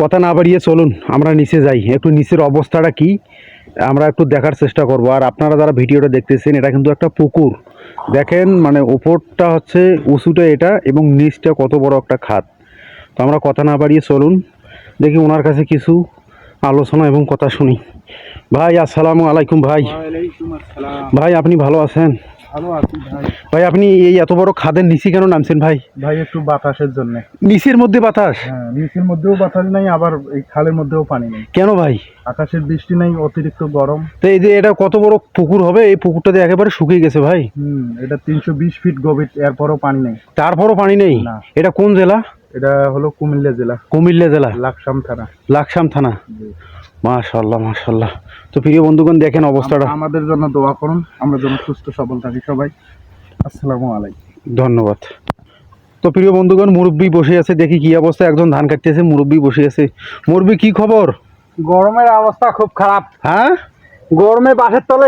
কথা না বাড়িয়ে চলুন আমরা নিচে যাই, একটু নিচের অবস্থাটা কি আমরা একটু দেখার চেষ্টা করব। আর আপনারা যারা ভিডিওটা দেখতেছেন, এটা কিন্তু একটা পুকুর, দেখেন মানে উপরটা হচ্ছে উঁচুটা এটা এবং নিচটা কত বড় একটা খাদ। তো আমরা কথা না বাড়িয়ে চলুন দেখি ওনার কাছে কিছু আলোচনা এবং কথা শুনি। ভাই আসসালামু আলাইকুম। ভাই ভাই আপনি ভালো আছেন? ভালো আছি ভাই। ভাই আপনি এই এত বড় খাদের নিচে কেন নামছেন ভাই? ভাই একটু বাতাসের জন্য। নিচের মধ্যে বাতাস? হ্যাঁ, নিচের মধ্যেও বাতাস নাই, আবার এই খালের মধ্যেও পানি নেই। কেন ভাই? আকাশের বৃষ্টি নাই, অতিরিক্ত গরম। তো এই যে এটা কত বড় পুকুর হবে, এই পুকুরটাতে একেবারে শুকিয়ে গেছে ভাই। এটা 320 ফিট গভীর, এরপরও পানি নেই। তারপরও পানি নেই? না। এটা কোন জেলা? এটা হলো কুমিল্লা জেলা, কুমিল্লা জেলা, লাকসাম থানা। লাকসাম থানা। মাশাআল্লাহ মাশাআল্লাহ। তো প্রিয় বন্ধুগণ দেখেন অবস্থাটা। আমাদের জন্য দোয়া করুন, আমরা যেন সুস্থ সবল থাকি সবাই। আসসালামু আলাইকুম। ধন্যবাদ। তো প্রিয় বন্ধুগণ মুরব্বি বসে আছে, দেখি কি অবস্থা। একজন ধান কাটতেছে, মুরব্বি বসে আছে। মুরব্বি কি খবর? গরমের অবস্থা খুব খারাপ। হ্যাঁ, গরমে বাসের তলে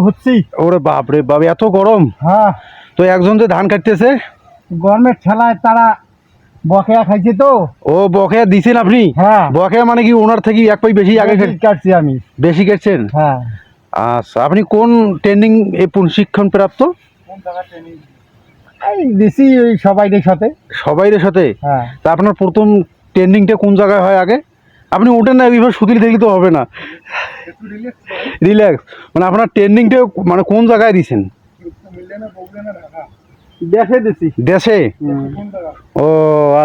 হচ্ছি। ওরে বাপ রে বাপ, এত গরম। হ্যাঁ, তো একজন যে ধান কাটতেছে, গরমের ঠেলায় তারা বকেয়া খাইছে তো। ও বকেয়া দিছেন আপনি? হ্যাঁ। বকেয়া মানে কি ওনার থেকে এক পাই বেশি আগে কাটছি আমি। বেশি কাটছেন? হ্যাঁ। আচ্ছা, আপনি কোন ট্রেনিং এ প্রশিক্ষণ প্রাপ্ত? এই দিছি ওই সবাইদের সাথে। সবাইয়ের সাথে? হ্যাঁ। তা আপনার প্রথম ট্রেনিংটা কোন জায়গায় হয় আগে? আপনি ওঠেন না, এবার সুতিল দেখলে তো হবে না। রিল্যাক্স, মানে আপনার ট্রেনিংটা মানে কোন জায়গায় দিছেন? দেশে দিছি। দেশে? ও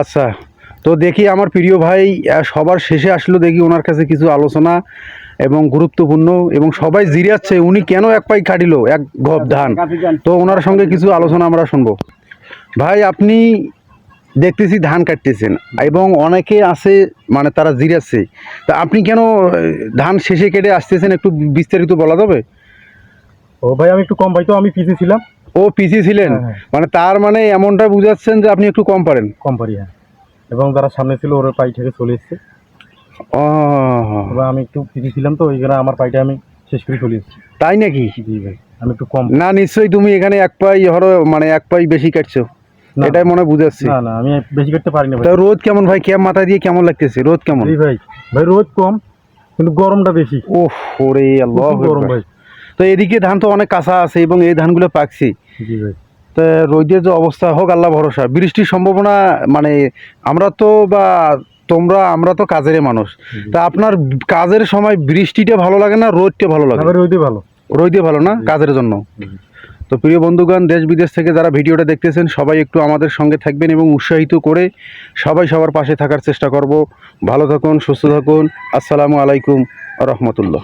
আচ্ছা। তো দেখি আমার প্রিয় ভাই সবার শেষে আসলো, দেখি ওনার কাছে কিছু আলোচনা এবং গুরুত্বপূর্ণ, এবং সবাই জিরাচ্ছে উনি কেন এক পাই কাটিল এক গব ধান। তো ওনার সঙ্গে কিছু আলোচনা আমরা শুনবো। ভাই আপনি দেখতেছি ধান কাটতেছেন এবং অনেকে আছে মানে তারা জিরাচ্ছে, তা আপনি কেন ধান শেষে কেটে আসতেছেন, একটু বিস্তারিত বলা যাবে? ও ভাই, আমি একটু কম পাই তো, আমি পিছিয়ে ছিলাম। ও পিছিয়ে ছিলেন? হ্যাঁ, হ্যাঁ। মানে তার মানে এমনটা বুঝাচ্ছেন যে আপনি একটু কম পারেন? কম পারি, হ্যাঁ। এবং যারা সামনে ছিল ওর পাই থেকে চলে এসছে। ও, এবার আমি একটু পিছিয়ে ছিলাম তো, ওই জন্য আমার পাইটা আমি শেষ করে চলে এসেছি। তাই নাকি? জি ভাই, আমি একটু কম। না নিশ্চয়ই তুমি এখানে এক পাই হরো মানে এক পাই বেশি কাটছো, না, এটাই মনে বুঝাচ্ছি। না না, আমি বেশি করতে পারি না ভাই। তা রোদ কেমন ভাই? ক্যাপ মাথা দিয়ে কেমন লাগতেছে? রোদ কেমন? জি ভাই, ভাই রোদ কম কিন্তু গরমটা বেশি। ওহ ওরে আল্লাহ গরম ভাই। তো এদিকে ধান তো অনেক কাঁচা আছে এবং এই ধানগুলো পাকছে। জি ভাই। তা রোদের যে অবস্থা, হোক আল্লাহ ভরসা। বৃষ্টির সম্ভাবনা মানে আমরা তো বা তোমরা আমরা তো কাজের মানুষ, তা আপনার কাজের সময় বৃষ্টিটা ভালো লাগে না রোদটা ভালো লাগে? রোদই ভালো। রোদই ভালো না কাজের জন্য? তো প্রিয় বন্ধুগণ, দেশ বিদেশ থেকে যারা ভিডিওটা দেখতেছেন সবাই একটু আমাদের সঙ্গে থাকবেন এবং উৎসাহিত করে সবাই সবার পাশে থাকার চেষ্টা করব। ভালো থাকুন, সুস্থ থাকুন। আসসালামু আলাইকুম রহমতুল্লাহ।